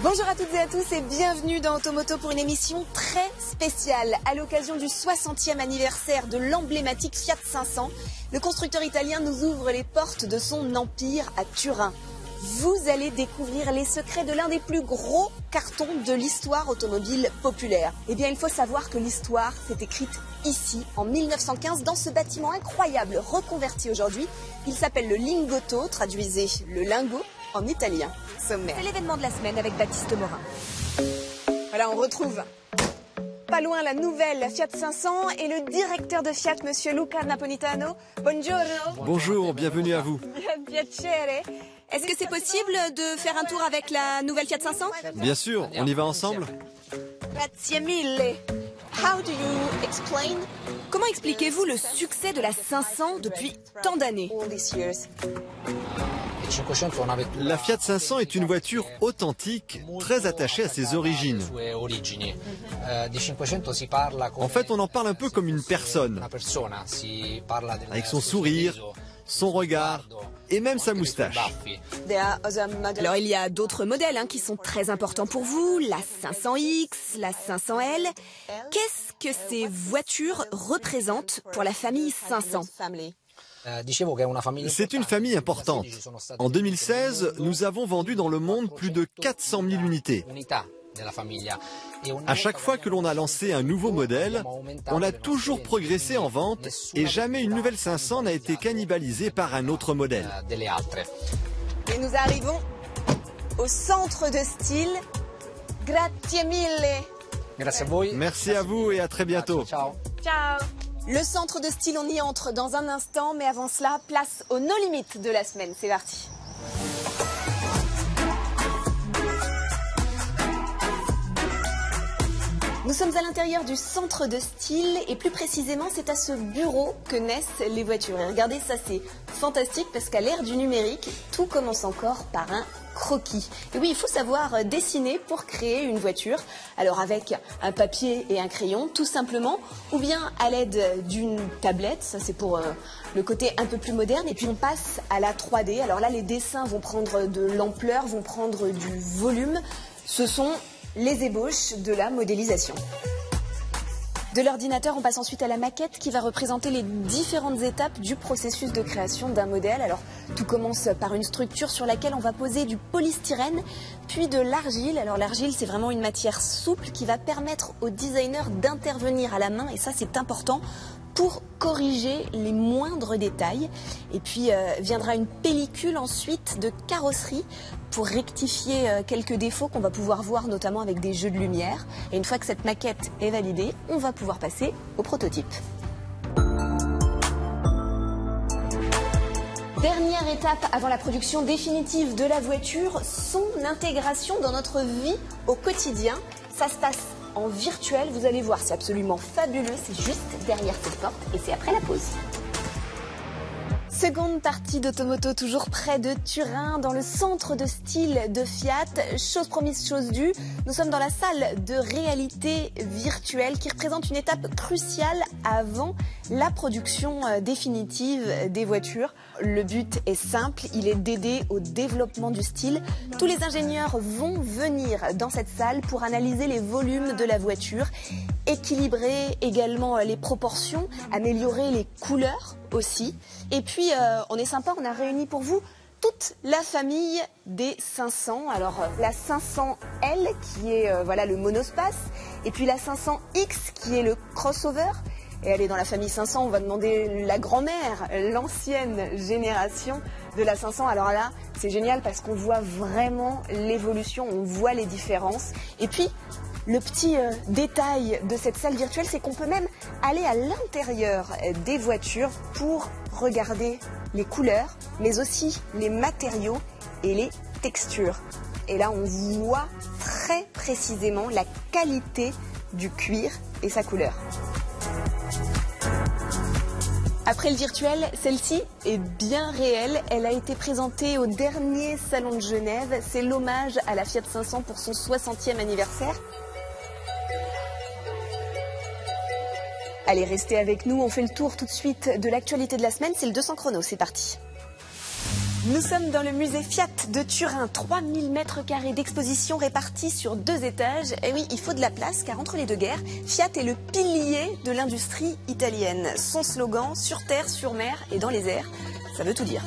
Bonjour à toutes et à tous et bienvenue dans Automoto pour une émission très spéciale. À l'occasion du 60e anniversaire de l'emblématique Fiat 500, le constructeur italien nous ouvre les portes de son empire à Turin. Vous allez découvrir les secrets de l'un des plus gros cartons de l'histoire automobile populaire. Eh bien, il faut savoir que l'histoire s'est écrite ici, en 1915, dans ce bâtiment incroyable, reconverti aujourd'hui. Il s'appelle le Lingotto, traduisez le lingot en italien. Sommaire. C'est l'événement de la semaine avec Baptiste Morin. Voilà, on retrouve pas loin la nouvelle Fiat 500 et le directeur de Fiat, monsieur Luca Napolitano. Buongiorno. Bonjour, bienvenue à vous. Piacere. Est-ce que c'est possible de faire un tour avec la nouvelle Fiat 500? Bien sûr, on y va ensemble. Grazie mille. How do you explain? Comment expliquez-vous le succès de la 500 depuis tant d'années? La Fiat 500 est une voiture authentique, très attachée à ses origines. En fait, on en parle un peu comme une personne, avec son sourire, son regard et même sa moustache. Alors il y a d'autres modèles qui sont très importants pour vous, la 500X, la 500L. Qu'est-ce que ces voitures représentent pour la famille 500? C'est une famille importante. En 2016, nous avons vendu dans le monde plus de 400 000 unités. À chaque fois que l'on a lancé un nouveau modèle, on a toujours progressé en vente et jamais une nouvelle 500 n'a été cannibalisée par un autre modèle. Et nous arrivons au centre de style. Grazie mille. Merci à vous et à très bientôt. Ciao. Le centre de style, on y entre dans un instant, mais avant cela, place au No Limit de la semaine. C'est parti. Nous sommes à l'intérieur du centre de style et plus précisément c'est à ce bureau que naissent les voitures. Et regardez, ça c'est fantastique parce qu'à l'ère du numérique, tout commence encore par un croquis. Et oui, il faut savoir dessiner pour créer une voiture. Alors avec un papier et un crayon tout simplement, ou bien à l'aide d'une tablette, ça c'est pour le côté un peu plus moderne. Et puis on passe à la 3D. Alors là les dessins vont prendre de l'ampleur, vont prendre du volume. Ce sont les ébauches de la modélisation. De l'ordinateur, on passe ensuite à la maquette qui va représenter les différentes étapes du processus de création d'un modèle. Alors, tout commence par une structure sur laquelle on va poser du polystyrène, puis de l'argile. Alors, l'argile, c'est vraiment une matière souple qui va permettre au designer d'intervenir à la main, et ça, c'est important, pour corriger les moindres détails. Et puis viendra une pellicule ensuite de carrosserie pour rectifier quelques défauts qu'on va pouvoir voir notamment avec des jeux de lumière. Et une fois que cette maquette est validée, on va pouvoir passer au prototype. Dernière étape avant la production définitive de la voiture, son intégration dans notre vie au quotidien. Ça se passe en virtuel, vous allez voir, c'est absolument fabuleux, c'est juste derrière cette porte et c'est après la pause. Seconde partie d'Automoto, toujours près de Turin, dans le centre de style de Fiat. Chose promise, chose due, nous sommes dans la salle de réalité virtuelle qui représente une étape cruciale avant la production définitive des voitures. Le but est simple, il est d'aider au développement du style. Tous les ingénieurs vont venir dans cette salle pour analyser les volumes de la voiture, équilibrer également les proportions, améliorer les couleurs aussi. Et puis, on est sympa, on a réuni pour vous toute la famille des 500. Alors, la 500L qui est voilà, le monospace, et puis la 500X qui est le crossover. Et allez, dans la famille 500, on va demander la grand-mère, l'ancienne génération de la 500. Alors là, c'est génial parce qu'on voit vraiment l'évolution, on voit les différences. Et puis, le petit détail de cette salle virtuelle, c'est qu'on peut même aller à l'intérieur des voitures pour regarder les couleurs, mais aussi les matériaux et les textures. Et là, on voit très précisément la qualité du cuir et sa couleur. Après le virtuel, celle-ci est bien réelle. Elle a été présentée au dernier salon de Genève. C'est l'hommage à la Fiat 500 pour son 60e anniversaire. Allez, restez avec nous, on fait le tour tout de suite de l'actualité de la semaine, c'est le 200 chrono, c'est parti. Nous sommes dans le musée Fiat de Turin, 3000 mètres carrés d'exposition répartis sur 2 étages. Et oui, il faut de la place car entre les deux guerres, Fiat est le pilier de l'industrie italienne. Son slogan, sur terre, sur mer et dans les airs, ça veut tout dire.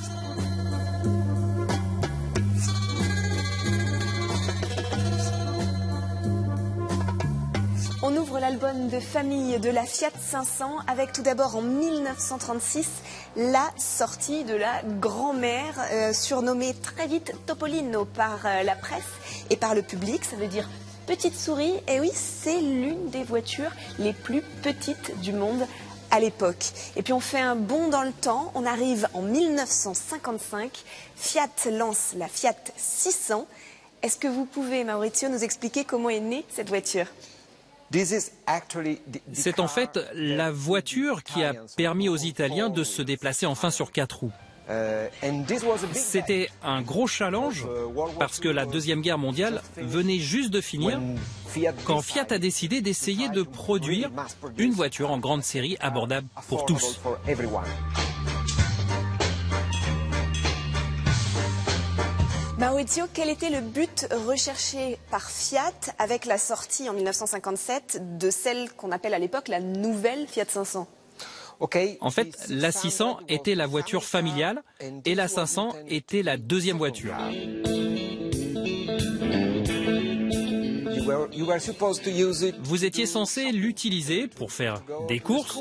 On ouvre l'album de famille de la Fiat 500 avec tout d'abord en 1936 la sortie de la grand-mère, surnommée très vite Topolino par la presse et par le public. Ça veut dire petite souris. Et oui, c'est l'une des voitures les plus petites du monde à l'époque. Et puis on fait un bond dans le temps. On arrive en 1955. Fiat lance la Fiat 600. Est-ce que vous pouvez, Maurizio, nous expliquer comment est née cette voiture ? C'est en fait la voiture qui a permis aux Italiens de se déplacer enfin sur 4 roues. C'était un gros challenge parce que la Deuxième Guerre mondiale venait juste de finir quand Fiat a décidé d'essayer de produire une voiture en grande série abordable pour tous. Maurizio, quel était le but recherché par Fiat avec la sortie en 1957 de celle qu'on appelle à l'époque la nouvelle Fiat 500 ? En fait, la 600 était la voiture familiale et la 500 était la deuxième voiture. Vous étiez censé l'utiliser pour faire des courses,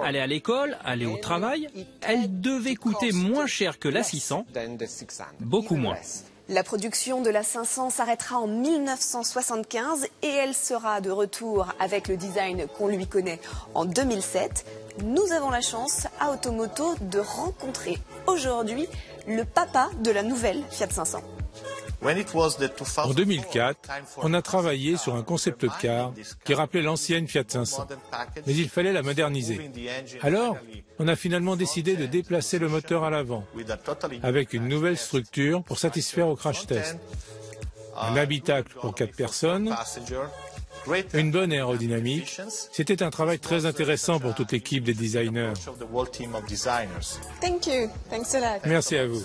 aller à l'école, aller au travail. Elle devait coûter moins cher que la 600, beaucoup moins. La production de la 500 s'arrêtera en 1975 et elle sera de retour avec le design qu'on lui connaît en 2007. Nous avons la chance à Automoto de rencontrer aujourd'hui le papa de la nouvelle Fiat 500. En 2004, on a travaillé sur un concept car qui rappelait l'ancienne Fiat 500, mais il fallait la moderniser. Alors, on a finalement décidé de déplacer le moteur à l'avant, avec une nouvelle structure pour satisfaire au crash test. Un habitacle pour 4 personnes, une bonne aérodynamique. C'était un travail très intéressant pour toute l'équipe des designers. Thank you. Thanks a lot. Merci à vous.